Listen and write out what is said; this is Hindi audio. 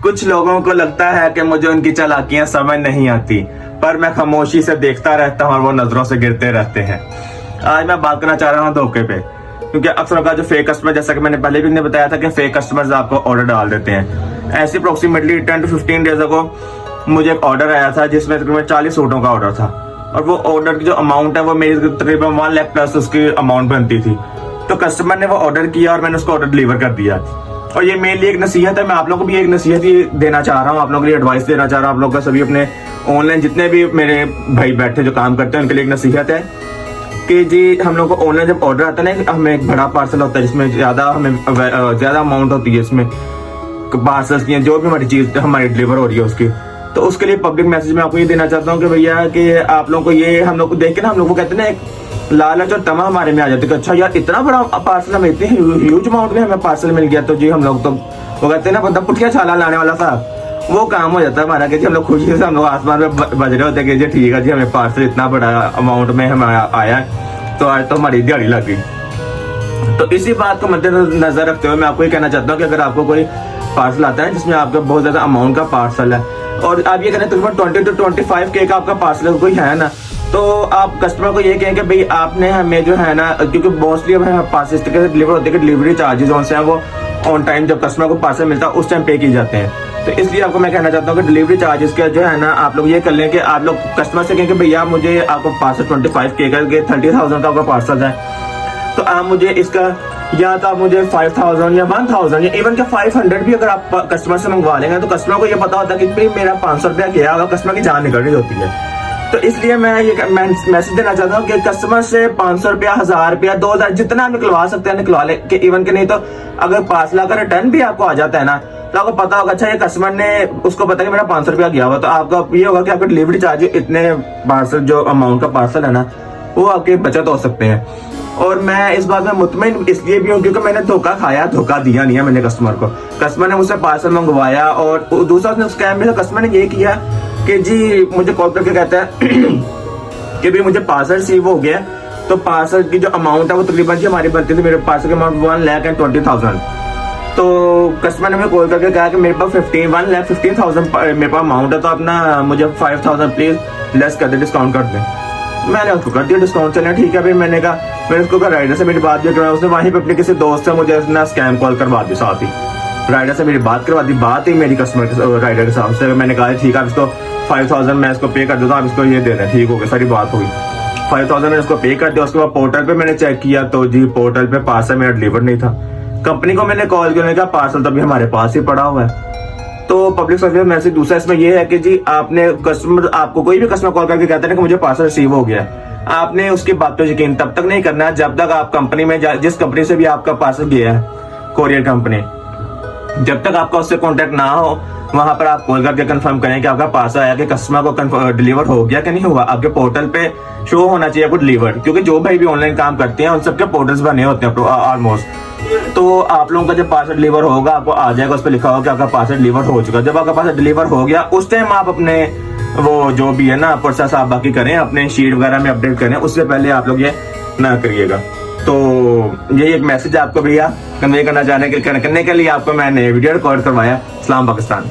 कुछ लोगों को लगता है कि मुझे उनकी चालाकियां समझ नहीं आती, पर मैं खामोशी से देखता रहता हूँ और वो नजरों से गिरते रहते हैं। आज मैं बात करना चाह रहा हूँ धोखे पे, क्योंकि अक्सर का जो फेक कस्टमर, जैसा कि मैंने पहले भी नहीं बताया था कि फेक कस्टमर्स आपको ऑर्डर डाल देते हैं। ऐसे अप्रोक्सीमेटली 10 to 15 डेज अगो मुझे एक ऑर्डर आया था जिसमें तकरीबन 40 सूटों का ऑर्डर था, और वो ऑर्डर की जो अमाउंट है वो मेरी तकरीबन 1 लाख प्लस उसकी अमाउंट बनती थी। तो कस्टमर ने वो ऑर्डर किया और मैंने उसको ऑर्डर डिलीवर कर दिया। और ये मेरे लिए एक नसीहत है, मैं आप लोगों को भी एक नसीहत ही देना चाह रहा हूँ, आप लोगों के लिए एडवाइस देना चाह रहा हूँ। आप लोगों का सभी अपने ऑनलाइन जितने भी मेरे भाई बैठे जो काम करते हैं उनके लिए एक नसीहत है कि जी हम लोग को ऑनलाइन जब ऑर्डर आता है ना, हमें एक बड़ा पार्सल होता है जिसमें ज्यादा अमाउंट होती है, इसमें पार्सल्स की जो भी हमारी चीज हमारी डिलीवर हो रही है उसकी। तो उसके लिए पब्लिक मैसेज मैं आपको ये देना चाहता हूँ कि भैया कि आप लोगों को ये, हम लोग को देख के ना हम लोग को कहते हैं ना एक लालच और तमा हमारे में आ जाती है कि अच्छा यार इतना बड़ा पार्सल, हमें इतने ह्यूज अमाउंट में हमें पार्सल मिल गया, तो जी हम लोग तो वो कहते हैं ना बंदा पुठिया छाला लाने वाला साहब, वो काम हो जाता है हमारा कि जी हम लोग खुशी से हम लोग आसमान में बज रहे होते हैं कि जी ठीक है जी हमें पार्सल इतना बड़ा अमाउंट में हमारा आया, तो आज तो हमारी दिहाड़ी लग गई। तो इसी बात को मद्देनजर रखते हुए मैं आपको ये कहना चाहता हूँ कि अगर आपको कोई पार्सल आता है जिसमें आपका बहुत ज्यादा अमाउंट का पार्सल है और आप ये करें तकरीबन 20 to 25K का आपका पार्सल कोई है ना, तो आप कस्टमर को ये कहें कि भाई आपने हमें जो है ना, क्योंकि मोस्टली अब पार्सल इस तरीके से डिलीवर होते हैं कि डिलीवरी चार्जेस जो है वो ऑन टाइम जब कस्टमर को पार्सल मिलता है उस टाइम पे की जाते हैं। तो इसलिए आपको मैं कहना चाहता हूँ कि डिलीवरी चार्जेस का जो है ना आप लोग ये कर लें कि आप लोग कस्टमर से कहें कि भैया मुझे आपको पार्सल 25K का 30,000 का आपका पार्सल है, तो आप मुझे इसका या तो आप मुझे 5,000 या 1,000 या इवन के 500 भी अगर आप कस्टमर से मंगवा लेंगे तो कस्टमर को ये पता होता है कि भाई मेरा 500 रुपया गया होगा, कस्टमर की जान निकल रही होती है। तो इसलिए मैं ये मैसेज देना चाहता हूँ कि कस्टमर से 500 रुपया, 1,000 रुपया, 2,000 जितना आप निकलवा सकते हैं निकलवा ले, कि इवन के नहीं तो अगर पार्सल का रिटर्न भी आपको आ जाता है ना तो आपको पता होगा अच्छा ये कस्टमर ने, उसको पता है कि मेरा 500 रुपया गया हुआ, तो आपका ये होगा कि आपका डिलीवरी चार्ज इतने पार्सल जो अमाउंट का पार्सल है ना वो आपके बचत हो सकते हैं। और मैं इस बात में मुतमईन इसलिए भी हूँ क्योंकि मैंने धोखा खाया, धोखा दिया नहीं है मैंने कस्टमर को। कस्टमर ने मुझसे पार्सल मंगवाया और दूसरा उसने स्कैम में कस्टमर ने ये किया कि जी मुझे कॉल करके कहता है कि भाई मुझे पार्सल रिसीव हो गया, तो पार्सल की जो अमाउंट है वो तकरीबन जी हमारी बनती थी, मेरे पार्सल की अमाउंट 1,20,000। तो कस्टमर ने मुझे कॉल करके कहा कि मेरे पास 1,15,000 मेरे पास अमाउंट है, तो अपना मुझे 5,000 प्लीज लेस कर दे, डिस्काउंट कर दे। मैंने उसको कर दिया डिस्काउंट, चले ठीक है भाई। मैंने उसको कहा राइडर से मेरी बात भी करवाई, उसने वहीं पे अपने किसी दोस्त से मुझे अपना स्कैम कॉल करवा दी, साथ ही राइडर से मेरी बात करवा दी। बात ही मेरी कस्टमर राइडर के साथ से, मैंने कहा ठीक है आप इसको 5,000 मैं इसको पे कर देता हूँ, आप इसको ये दे रहे हैं, ठीक हो गया, सारी बात होगी। 5,000 मैंने इसको पे कर दिया। उसके बाद पोर्टल पे मैंने चेक किया तो जी पोर्टल पे पार्सल मेरा डिलीवर नहीं था। कंपनी को मैंने कॉल किया, कहा पार्सल तो अभी हमारे पास ही पड़ा हुआ है। तो पब्लिक सर्विस मैसेज दूसरा इसमें ये है कि जी आपने कस्टमर, आपको कोई भी कस्टमर कॉल करके कहता है कि मुझे पार्सल रिसीव हो गया, आपने उसकी बात पर यकीन तब तक नहीं करना है जब तक आप कंपनी में जिस कंपनी से भी आपका पार्सल गया है, कोरियर कंपनी, जब तक आपका उससे कांटेक्ट ना हो वहां पर आप कॉल करके कंफर्म करें कि आपका पार्सल आया, कि कस्टमर को डिलीवर हो गया कि नहीं हुआ। आपके पोर्टल पे शो होना चाहिए आपको डिलीवर, क्योंकि जो भाई भी ऑनलाइन काम करते हैं उन सबके पोर्टल्स बने होते हैं ऑलमोस्ट। तो आप लोगों का जब पार्सल डिलीवर होगा आपको आ जाएगा, उस पर लिखा होगा कि आपका पार्सल डिलीवर हो चुका। जब आपका पार्सल डिलीवर हो गया उस टाइम आप अपने वो जो भी है ना प्रोसेस आप बाकी करें, अपने शीट वगैरह में अपडेट करें, उससे पहले आप लोग ये ना करिएगा। तो यही एक मैसेज आपको भैया कन्वे करना चाहने करने के लिए आपको मैंने वीडियो रिकॉर्ड करवाया। सलाम पाकिस्तान।